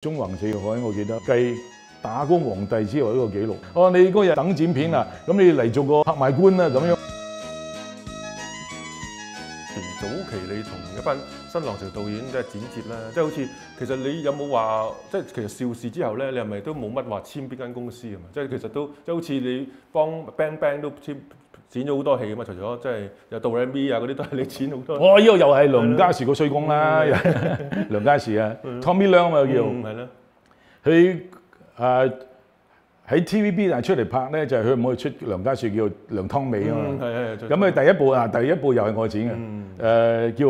中橫四海，我記得繼打工皇帝之後一個紀錄。哦，你嗰日等剪片啊，咁你嚟做個拍賣官啦咁樣。早期你同一班新浪潮導演即係剪接啦，即係好似其實你有冇話，即係其實邵氏之後咧，你係咪都冇乜話簽邊間公司啊嘛？即係其實都即係好似你幫 Bang Bang 都剪咗好多戲啊嘛，除咗即係有杜麗咪啊嗰啲都係你剪好多。哦，呢個又係梁家樹個衰公啦，梁家樹啊 ，Tommy Leung 啊叫。係咯。佢喺 TVB 但係出嚟拍咧，就係佢唔可以出梁家樹叫梁湯美啊嘛。係。咁佢第一部又係我剪嘅，叫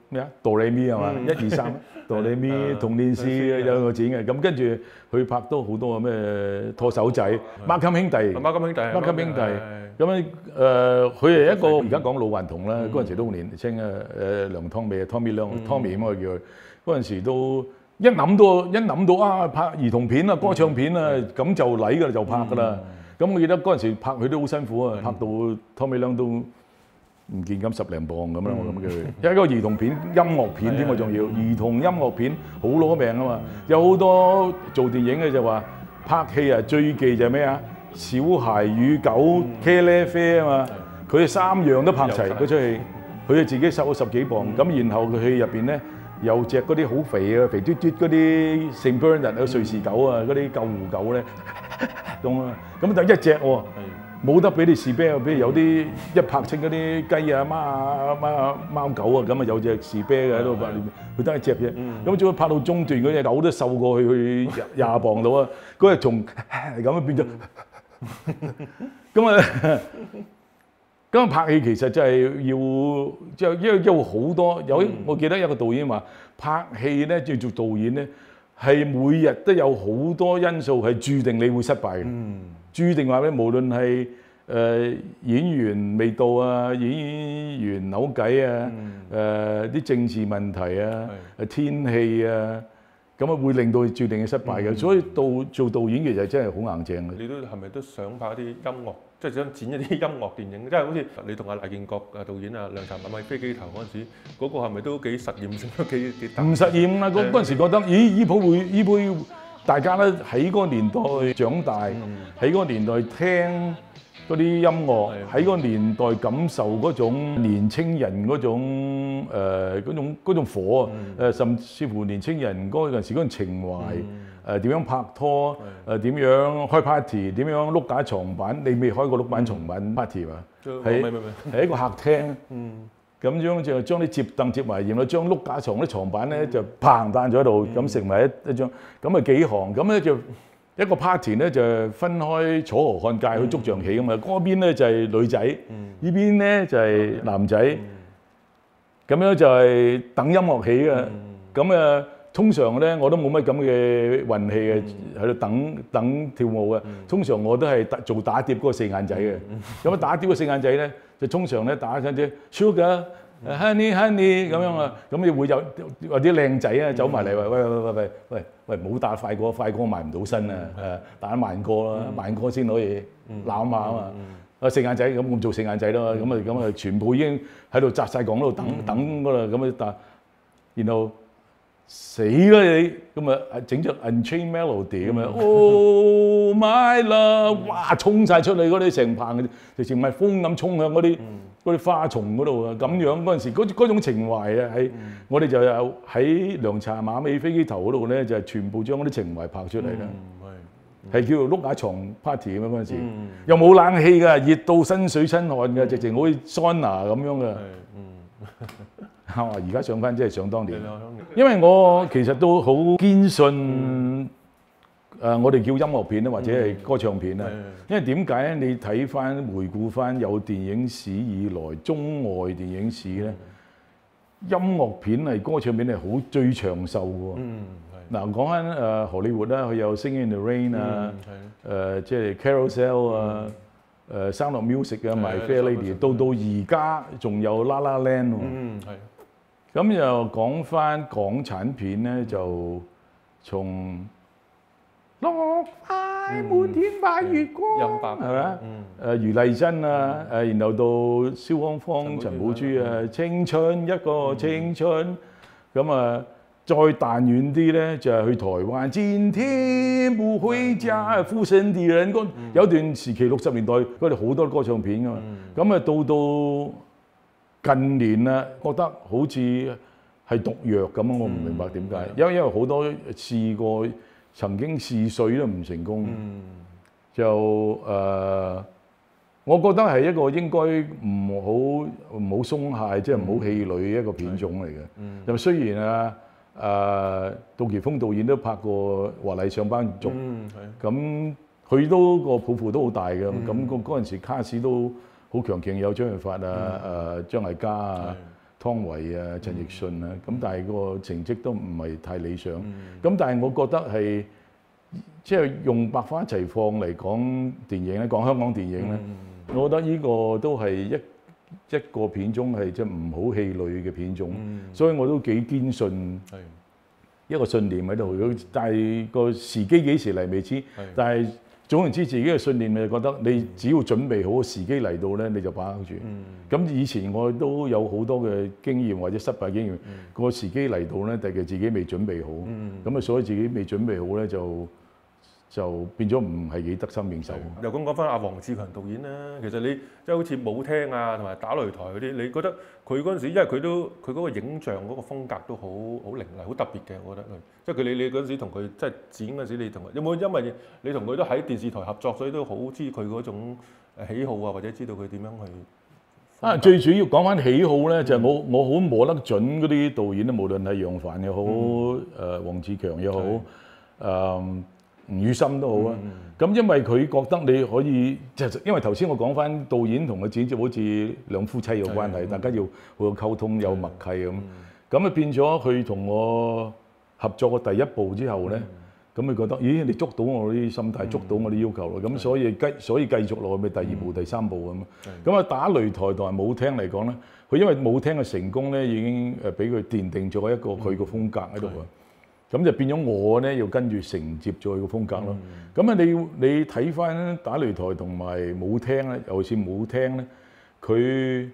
咩啊？杜麗咪係嘛？1、2、3，杜麗咪童年詩有我剪嘅。咁跟住佢拍都好多咩拖手仔、孖金兄弟、孖金兄弟。咁樣佢係一個而家講老頑童啦，嗰陣時都好年青啊。梁湯美啊 ，Tommy Leung，Tommy 咁我叫佢。嗰陣時都一諗到啊拍兒童片啊、歌唱片啊，咁就嚟㗎啦，就拍㗎啦。咁我記得嗰陣時拍佢都好辛苦啊，拍到 Tommy Leung 都唔見咁10零磅咁啦，我諗佢。因為一個兒童片、音樂片添，我仲要兒童音樂片好攞命啊嘛。有好多做電影嘅就話拍戲啊，最忌就係咩啊？小孩與狗、茄喱啡啊嘛，佢3樣都拍齊嗰出戲，佢自己瘦咗10幾磅，咁然後佢戲入邊咧有隻嗰啲好肥啊、肥嘟嘟嗰啲聖伯納啊、瑞士狗啊、嗰啲救護狗咧咁啊，咁就一隻喎，冇得俾你士啤啊，比如有啲一拍清嗰啲雞啊、貓狗啊，咁啊有隻士啤嘅喺度拍，佢得一隻啫，咁仲要拍到中段嗰隻狗都瘦過去20磅到啊，嗰日仲咁樣變咗。咁拍戲其實真係要因為好多我記得有個導演話拍戲咧，要做導演咧係每日都有好多因素係注定你會失敗嘅。注定話咧，無論係演員未到啊，演員扭計啊，啲政治問題啊，天氣啊。咁啊會令到注定嘅失敗嘅，所以做導演其實真係好硬淨嘅。你都係咪都想拍一啲音樂，即係想剪一啲音樂電影？即係好似你同阿黎建國導演啊、梁朝偉飛機頭嗰陣時，嗰個係咪都幾實驗性，都幾大？唔實驗啊！嗰陣時覺得，咦？依鋪大家咧喺嗰個年代長大，喺嗰個年代聽嗰啲音樂，喺嗰個年代感受嗰種年青人嗰種嗰種火啊！甚至乎年青人嗰陣時嗰種情懷，點樣拍拖，點樣開 party， 點樣碌架床板？你未開過碌板床板 party 嘛？係一個客廳，咁樣就將啲摺凳摺埋，然後將碌架床啲床板咧就砰彈咗喺度，咁成為一張，咁啊幾行，咁咧就。一個 party 咧就分開楚河漢界去捉象棋㗎嘛，嗰邊咧就係女仔，呢邊咧就係男仔，咁樣就係等音樂起嘅。咁啊，通常咧我都冇乜咁嘅運氣嘅，喺度等跳舞嘅。通常我都係做打碟嗰個四眼仔嘅。咁啊打碟個四眼仔咧，就通常咧打緊啲 sugar。Honey 咁樣啊，咁你會有啲靚仔啊走埋嚟話喂，唔好打快歌賣唔到身啊，打慢歌啦，慢歌先可以攬下啊嘛。四眼仔咁我做四眼仔啦，咁啊全部已經喺度紮晒講喺度等㗎啦，咁啊但然後死啦你，咁啊整隻 Unchained Melody 咁啊 ，Oh my love， 哇衝晒出嚟嗰啲成棚嘅，直情係風咁衝向嗰啲花叢嗰度啊！咁樣嗰陣時，嗰種情懷啊，係我哋就有喺涼茶馬尾飛機頭嗰度咧，就係全部將嗰啲情懷拍出嚟啦。係叫做碌架床 party 咁啊！嗰陣時又冇冷氣㗎，熱到身水身汗㗎，直情好似桑拿咁樣㗎。而家上翻真係想當年，因為我其實都好堅信我哋叫音樂片咧，或者係歌唱片啦。因為點解咧？你睇翻回顧翻有電影史以來，中外電影史咧，音樂片係歌唱片係好最長壽嘅。嗱，講翻荷里活啦，佢有《Singing in the Rain》啊，即係《Carousel》啊，《Sound of Music》啊，《My Fair Lady》，到而家仲有《La La Land》喎。咁又講翻港產片咧，就從落快滿天白月光，係咪啊？余麗珍啊，然後到蕭芳芳、陳寶珠啊，青春一個青春，咁啊再彈遠啲咧，就係去台灣。今天不回家，附身啲人嗰有段時期60年代，佢哋好多歌唱片噶嘛。咁啊到近年啦，覺得好似係毒藥咁啊！我唔明白點解，因為好多試過曾經試水都唔成功，就我覺得係一個應該唔好鬆懈，即係唔好氣餒一個片種嚟嘅。因為雖然杜琪峰導演都拍過《華麗上班族》，咁佢都個抱負都好大嘅。咁嗰陣時卡士都好強勁，有張潤發張艾嘉啊、湯唯啊、陳奕迅啊。咁但係個成績都唔係太理想。咁但係我覺得係即係用百花齊放嚟講電影咧，講香港電影咧，我覺得呢個都係一個片種係即係唔好氣餒嘅片種，所以我都幾堅信一個信念喺度。但係個時機幾時嚟未知，但係總言之自己嘅信念咪覺得你只要準備好時機嚟到咧，你就把握住。咁以前我都有好多嘅經驗或者失敗經驗，個時機嚟到咧，但係自己未準備好，咁啊所以自己未準備好咧就變咗唔係幾得心應手。又講翻阿黃志強導演啦，其實你即係好似舞廳啊，同埋打擂台嗰啲，你覺得佢嗰陣時，因為佢嗰個影像嗰個風格都好凌厲、好特別嘅，我覺得佢。即係你嗰陣時同佢即係剪嗰陣時，你同佢有冇因為你同佢都喺電視台合作，所以都好知佢嗰種喜好啊，或者知道佢點樣去？最主要講翻喜好咧，就係我好摸得準嗰啲導演咧，無論係楊凡又好，黃志強又好，吳宇森都好啊，咁因為佢覺得你可以，因為頭先我講翻導演同個剪接好似兩夫妻嘅關係，大家要好有溝通、有默契咁啊變咗佢同我合作嘅第一步之後咧，咁佢覺得，咦，你捉到我啲心態，捉到我啲要求咯，咁所以繼續落去咪第二步、第三步咁啊打擂台同埋舞廳嚟講咧，佢因為舞廳嘅成功咧，已經俾佢奠定咗一個佢個風格喺度啊。咁就變咗我咧要跟住承接咗佢個風格咯。咁啊，你睇翻打擂台同埋舞廳咧，尤其是舞廳咧，佢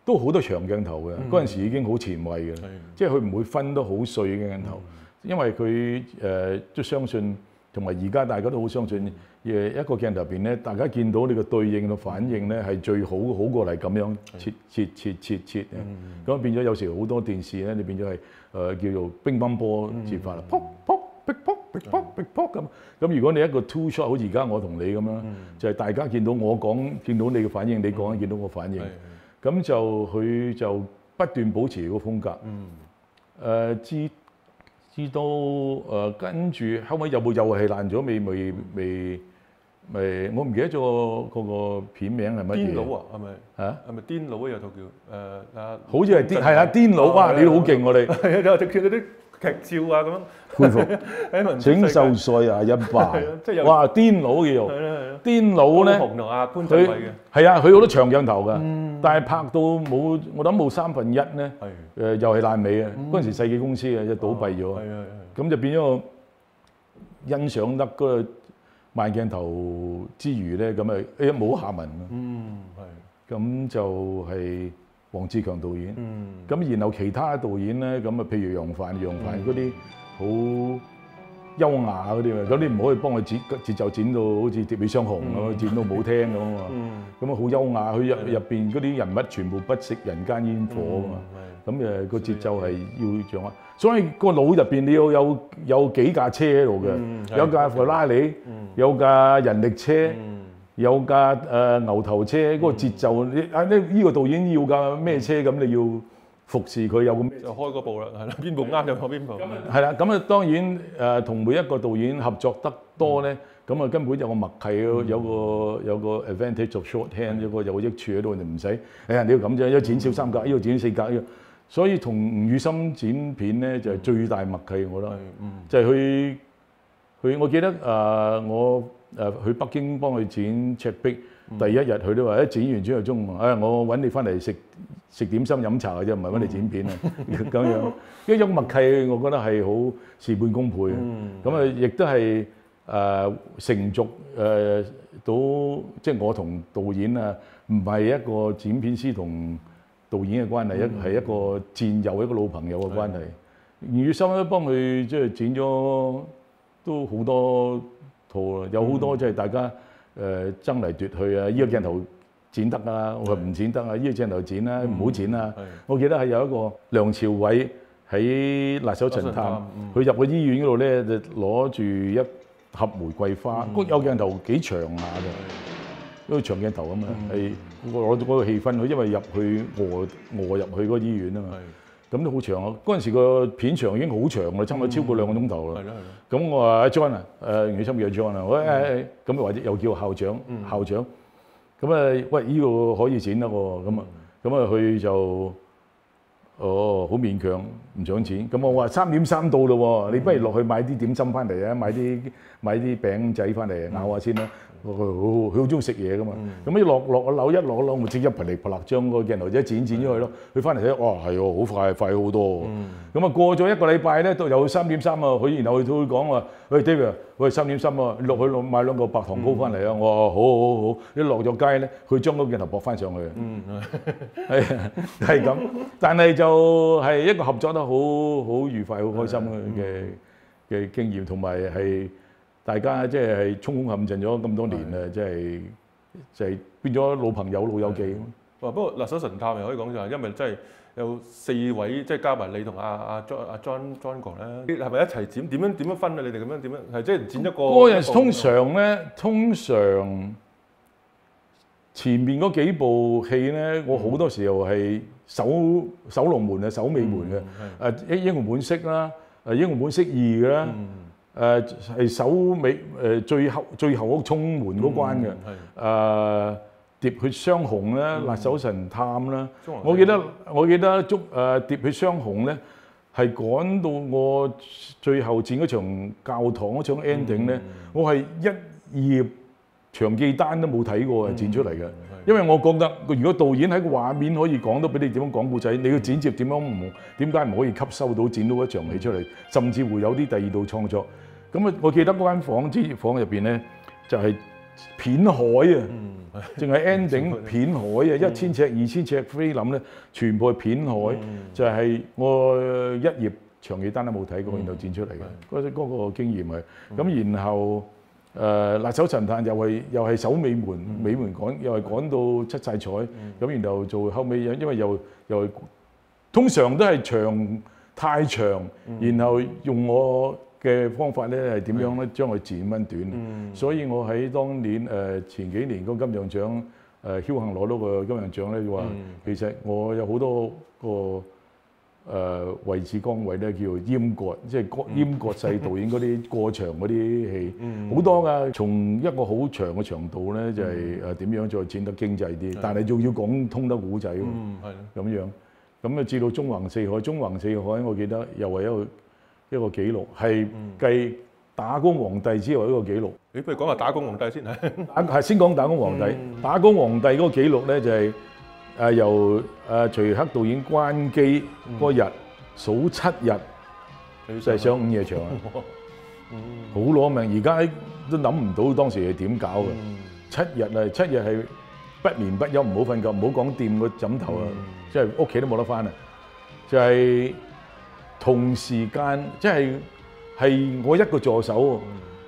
都好多長鏡頭嘅。嗰陣時已經好前衞嘅，即係佢唔會分得好碎嘅鏡頭，因為佢都相信，同埋而家大家都好相信一個鏡頭入邊咧，大家見到你個對應嘅反應咧係最好過嚟咁樣切咁變咗有時好多電視咧，你變咗係叫做乒乓波接法啦，撲咁。咁如果你一個 two shot， 好似而家我同你咁樣，就係大家見到我講，見到你嘅反應，你講見到我反應，咁就佢就不斷保持個風格。至到跟住後尾又係爛咗未？我唔記得咗嗰個片名係乜嘢？癲佬啊，係咪？嚇？係咪癲佬啊？有套叫好似係係啊，癲佬哇！你好勁喎你。係啊，就叫嗰啲劇照啊咁樣。佩服。請受帥啊一拜。哇！癲佬叫做。癲佬咧。紅同阿潘振偉嘅。係啊，佢好多長鏡頭㗎，但係拍到冇，我諗冇1/3咧。又係爛尾啊！嗰陣時世紀公司啊，就倒閉咗。咁就變咗我欣賞得嗰個慢鏡頭之餘咧，咁啊冇下文啊。咁就係黃志強導演。咁然後其他導演咧，咁啊譬如楊凡嗰啲好優雅嗰啲啊，咁你唔可以幫佢節奏剪到好似《鐵尾雙雄》咁，剪到冇聽咁啊嘛。咁啊好優雅，佢入邊嗰啲人物全部不食人間煙火啊嘛。咁個節奏係要掌握，所以個腦入邊你要有幾架車喺度嘅，有架法拉利，有架人力車，有架牛頭車，嗰個節奏呢個導演要架咩車咁你要服侍佢有個咩？就開嗰部啦，係啦，邊部啱就開邊部。係啦，咁啊當然同每一個導演合作得多咧，咁啊根本有個默契，有個 advantage of shorthand，有個益處喺度，你唔使你要咁啫，一剪小三格，呢個剪4格，呢個。所以同吳宇森剪片咧就係最大默契，我覺得，就係佢我記得我去北京幫佢剪赤壁，第一日佢都話一剪完之後中午，我揾你翻嚟食點心飲茶嘅啫，唔係揾你剪片啊咁樣，因為有默契，我覺得係好事半功倍。咁啊，亦都係成熟到即係我同導演啊，唔係一個剪片師同導演嘅關係，係一個戰友、一個老朋友嘅關係。吳宇森都幫佢即係剪咗都好多套啦，有好多即係大家爭嚟奪去啊！呢個鏡頭剪得啊，我話唔剪得啊！呢個鏡頭剪啦，唔好剪啊！我記得係有一個梁朝偉喺《辣手神探》，佢入個醫院嗰度咧就攞住一盒玫瑰花，有鏡頭幾長下嘅，嗰個長鏡頭啊嘛，係攞咗嗰個氣氛，佢因為入去臥入去嗰個醫院啊嘛。咁都好長啊！嗰陣時個片長已經好長啦，差唔多超過2個鐘頭啦。咁我話阿 John 啊，吳宇森叫 John 啊，我咁或者又叫校長，咁啊喂呢個可以剪得喎，咁啊佢就好勉強唔想剪。咁我話3:3到咯喎，你不如落去買啲點心翻嚟啊，買啲餅仔翻嚟咬下先啦。佢好中意食嘢噶嘛，咁一落個樓咪即刻噼里啪啦將個鏡頭一剪咗佢咯。佢翻嚟睇，哇係喎，好快好多喎。咁啊過咗1個禮拜咧，都有3:3啊。佢然後佢都會講話，喂 David，喂3:3啊，落去買2個白糖糕翻嚟啊。我話好，一落咗街咧，佢將個鏡頭駁翻上去。係咁，但係就係一個合作得好愉快、好開心嘅經驗，同埋係。大家即係衝鋒陷陣咗咁多年啦，即係就係變咗老朋友老友記。不過《辣手神探》又可以講就係因為真係有4位，即係加埋你同阿 John 哥咧，係咪一齊剪？點樣分啊？你哋咁樣點樣？係即係剪一個。嗰陣通常前面嗰幾部戲咧，我好多時候係守龍門啊、守尾門嘅。《英雄本色》啦，《英雄本色2》啦。係首尾最後嗰衝門嗰關嘅，喋血雙雄啦，辣手神探啦，我記得喋血雙雄咧係趕到我最後剪嗰場教堂嗰場 ending 咧，我係一頁長記單都冇睇過剪出嚟嘅，因為我覺得如果導演喺個畫面可以講到俾你點樣講故仔，你嘅剪接點解唔可以吸收到剪到一場戲出嚟，甚至會有啲第二度創作。咁啊，我記得嗰間房入邊咧就係片海啊，淨係 ending 片海啊，1000尺、2000尺菲林咧，全部係片海，就係我一頁長記單都冇睇過，然後剪出嚟嘅嗰個經驗係。咁然後辣手神探又係守尾門，尾門又係趕到出晒彩，咁然後做後尾因為又係通常都係太長，然後用我嘅方法咧係點樣咧？將佢剪翻短，所以我喺當年前幾年個金像獎僥倖攞到個金像獎咧，話其實我有好多個位置崗位咧叫閹割，即係閹割細導演嗰啲過長嗰啲戲，好多㗎。從一個好長嘅長度咧，就係點樣再剪得經濟啲，但係仲要講通得古仔喎，咁樣。咁啊至到縱橫四海，縱橫四海我記得又係一個紀錄，係繼打工皇帝之後一個紀錄。你不如講下打工皇帝先係先講打工皇帝。打工皇帝嗰個紀錄咧就係由徐克導演關機嗰日數7日，就係上午夜場啊！好攞命，而家都諗唔到當時係點搞嘅。7日係不眠不休，唔好瞓覺，唔好講掂個枕頭啊！即係屋企都冇得返啊！就係同時間，即係我一個助手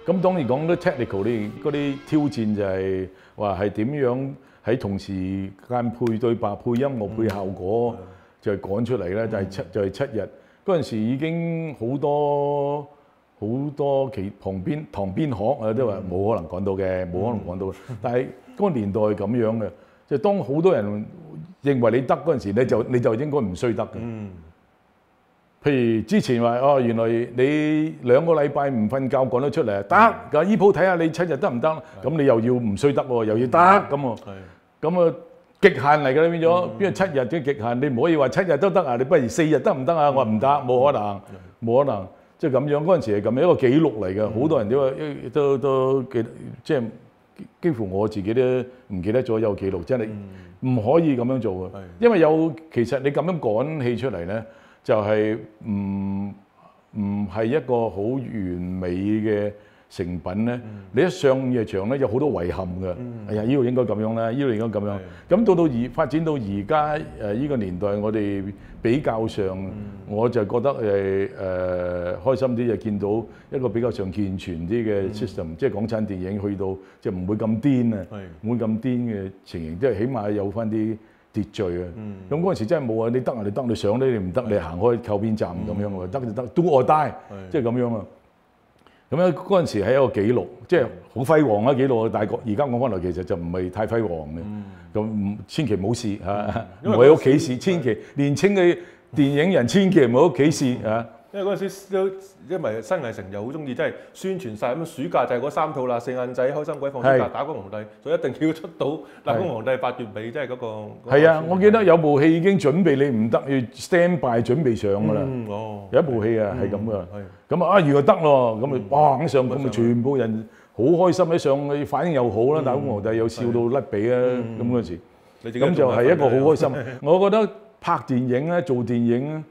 喎。咁當然講啲 technical 嗰啲挑戰就係話係點樣喺同時間配對白、配音樂、配效果，就係趕出嚟咧。就係7日。嗰陣時已經好多旁邊學啊都話冇可能趕到嘅，冇可能趕到。但係嗰個年代係咁樣嘅，就當好多人認為你得嗰陣時，你就應該唔衰得嘅。譬如之前話原來你2個禮拜唔瞓覺趕得出嚟，得㗎，醫鋪睇下你7日得唔得？咁你又要唔衰得喎，又要得咁喎。咁啊極限嚟㗎啦，變咗邊個7日嘅極限？你唔可以話7日都得啊，你不如4日得唔得啊？我話唔得，冇可能，冇可能。即係咁樣嗰陣時係咁樣一個紀錄嚟嘅，好多人都記得，即係幾乎我自己都唔記得咗有紀錄，真係唔可以咁樣做嘅，因為其實你咁樣趕戲出嚟咧。就係唔係一個好完美嘅成品咧，你一上夜場咧有好多遺憾嘅。哎呀，呢度應該咁樣啦，呢度應該咁樣。咁到發展到而家呢個年代，我哋比較上，我就覺得開心啲，就見到一個比較上健全啲嘅 system，即係港產電影去到即係唔會咁癲啊，唔會咁癲嘅情形，即係起碼有翻啲秩序啊。咁嗰陣時真係冇啊，你得啊你得，你上咧你唔得，你行開靠邊站咁樣喎，得就得，do or die，即係咁樣啊。咁樣嗰陣時係一個紀錄，即係好輝煌啊紀錄。但係而家講翻嚟，其實就唔係太輝煌嘅。咁千祈唔好試嚇，唔好喺屋企試。千祈年青嘅電影人千祈唔好喺屋企試嚇。因為嗰陣時都因為新藝城又好中意，即係宣傳晒咁。暑假就係嗰3套啦，四眼仔、開心鬼、放暑假、打工皇帝，就一定要出到打工皇帝8月尾，即係嗰個。係啊，我記得有部戲已經準備，你唔得要 stand by 準備上㗎啦。有一部戲啊係咁㗎。咁啊如果得咯，咁啊哇上咁啊全部人好開心，一上反應又好啦，打工皇帝又笑到甩鼻啊咁嗰陣時。咁就係一個好開心。我覺得拍電影咧，做電影咧。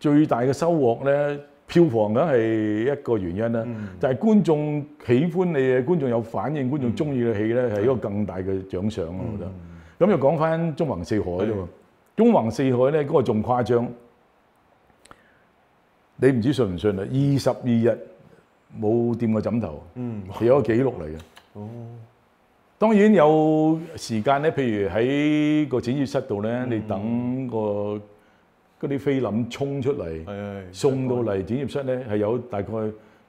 最大嘅收穫咧，票房梗係一個原因啦，就係觀眾喜歡你嘅，觀眾有反應，觀眾中意嘅戲咧，係一個更大嘅獎賞咯，我覺得。咁又講翻縱橫四海啫喎，縱橫四海咧嗰個仲誇張，你唔知信唔信啊？22日冇掂過枕頭，係有個紀錄嚟嘅。當然有時間咧，譬如喺個剪接室度咧，你等個嗰啲菲林衝出嚟，送到嚟剪接室咧，係有大概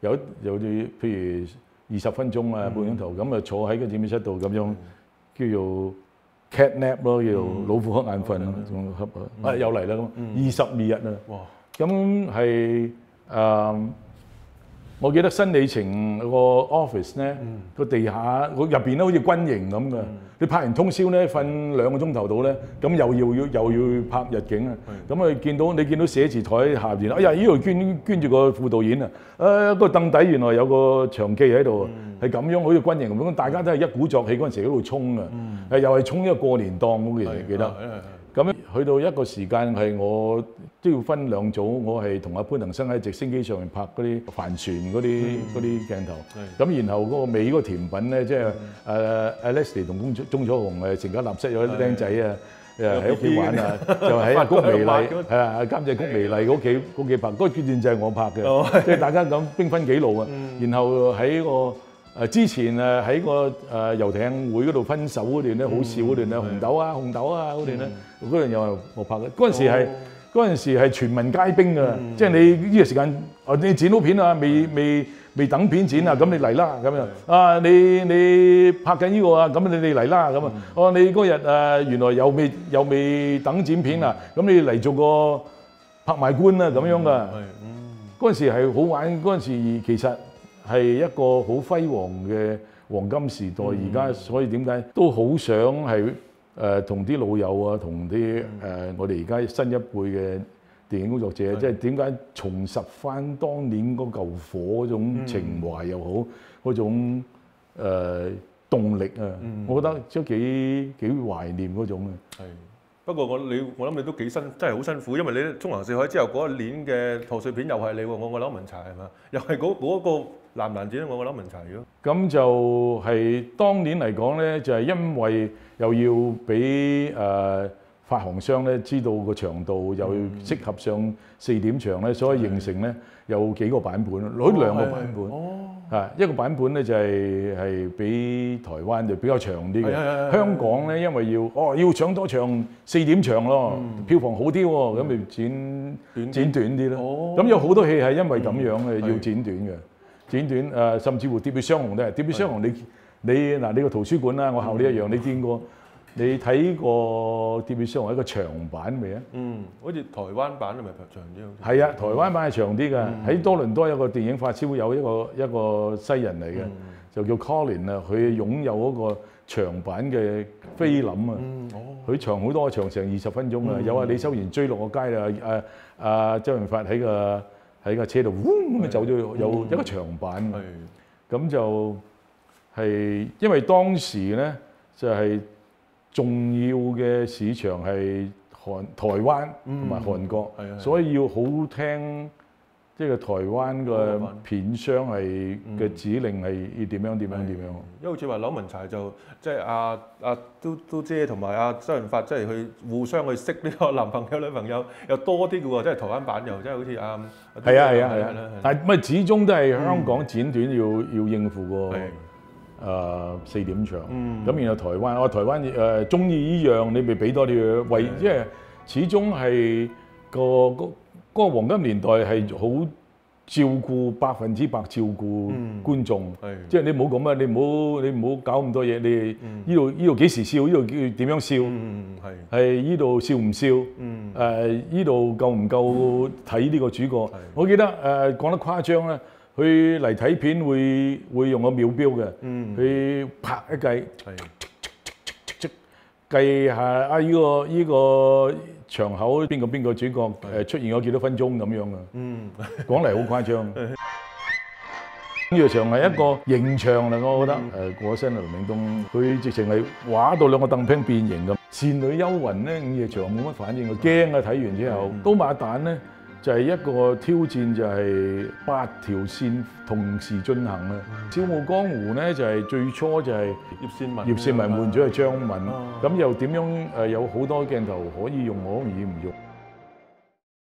有啲譬如20分鐘啊，半鐘頭咁啊，坐喺個剪接室度咁樣叫做 cat nap 咯，叫做老虎瞌眼瞓咯，仲瞌啊又嚟啦咁，22日啊，咁係我記得新里程個 office 咧，個地下入邊咧好似軍營咁嘅。你拍完通宵咧，瞓2個鐘頭到咧，咁又要拍日景啊。咁啊你見到寫字台下邊，哎呀呢度捐住個副導演啊，個凳底原來有個場記喺度，係咁樣好似軍營咁，大家都係一鼓作氣嗰陣時喺度衝啊，又係衝一個過年檔咁嘅，記得。咁去到一個時間係我都要分2組，我係同阿潘騰生喺直升機上面拍嗰啲帆船嗰啲鏡頭。咁然後嗰個尾嗰個甜品咧，即係Leslie 同鐘楚紅成家立室有啲僆仔啊，喺屋企玩啊，就喺阿谷薇麗係啊監製谷薇麗嗰幾拍，嗰個段就係我拍嘅，即係大家咁兵分幾路啊。然後喺個之前喺個遊艇會嗰度分手嗰段咧，好笑嗰段咧，紅豆啊嗰段咧，嗰段又係我拍嘅。嗰陣時係全民皆兵㗎，即係你呢個時間，你剪到片啊，未等片剪啊，咁你嚟啦咁樣。啊，你拍緊呢個啊，咁你嚟啦咁啊。哦，你嗰日原來又未等剪片啊，咁你嚟做個拍賣官啊咁樣㗎。嗰陣時係好玩，嗰陣時其實係一個好輝煌嘅黃金時代。而家所以點解都好想係同啲老友啊，同啲我哋而家新一輩嘅電影工作者，即係點解重拾翻當年嗰嚿火嗰種情懷又好，嗰種動力啊，我覺得都幾懷念嗰種啊。不過我諗你都幾真係好辛苦，因為你縱橫四海之後嗰一年嘅賀歲片又係你喎，我諗文柴係嘛？又係嗰個難唔難剪？我諗文柴咯。咁就係當年嚟講咧，就係因為又要俾發行商咧知道個長度又適合上4點場咧，所以形成咧有幾個版本，攞2個版本。一個版本咧就係比台灣就比較長啲嘅。香港咧因為要搶多場4點場咯，票房好啲喎，咁咪剪短啲咯。咁有好多戲係因為咁樣嘅要剪短嘅，剪短甚至乎《喋血雙雄》都係《喋血雙雄》你個圖書館啦，我考你一樣，你見過？你睇過《喋血雙雄》一個長版未啊？好似台灣版係咪長啲？係啊，台灣版係長啲㗎。喺多倫多有個電影發燒友，一個西人嚟嘅，就叫 Colin 啊。佢擁有嗰個長版嘅菲林啊。佢長好多，長成20分鐘啊。有啊，李修賢追落個街啊，周潤發喺個車度，咁走咗，有一個長版。咁就係因為當時咧就係重要嘅市場係台灣同埋韓國，所以要好聽即係台灣個片商係嘅指令係要點樣。因為好似話柳文柴就即係阿都姐同埋阿周潤發，即係去互相去識呢個男朋友女朋友又多啲嘅喎，即係台灣版又即係好似係啊，但係咪始終都係香港剪短要應付個4點場，咁然後台灣中意依樣，你咪俾多啲佢為，因為始終係嗰個黃金年代係好照顧100%照顧觀眾，即係你唔好咁啊！你唔好搞咁多嘢，你依度幾時笑，依度點樣笑，係依度笑唔笑，依度夠唔夠睇呢個主角？我記得講得誇張咧，佢嚟睇片會用個秒錶嘅，佢拍一計。計下依個場口邊個主角出現咗幾多分鐘咁樣啊？講嚟好誇張。呢個場係一個刑場嚟，我覺得過咗身啦，林嶺東佢直情係畫到兩個凳拼變形咁。倩女幽魂咧，午夜場冇乜反應，我驚啊！睇完之後，刀馬旦咧就係一個挑戰，就係8條線同時進行啊！笑傲江湖咧就係最初就係葉倩文換咗係張敏，咁又點樣有好多鏡頭可以用，可以唔用？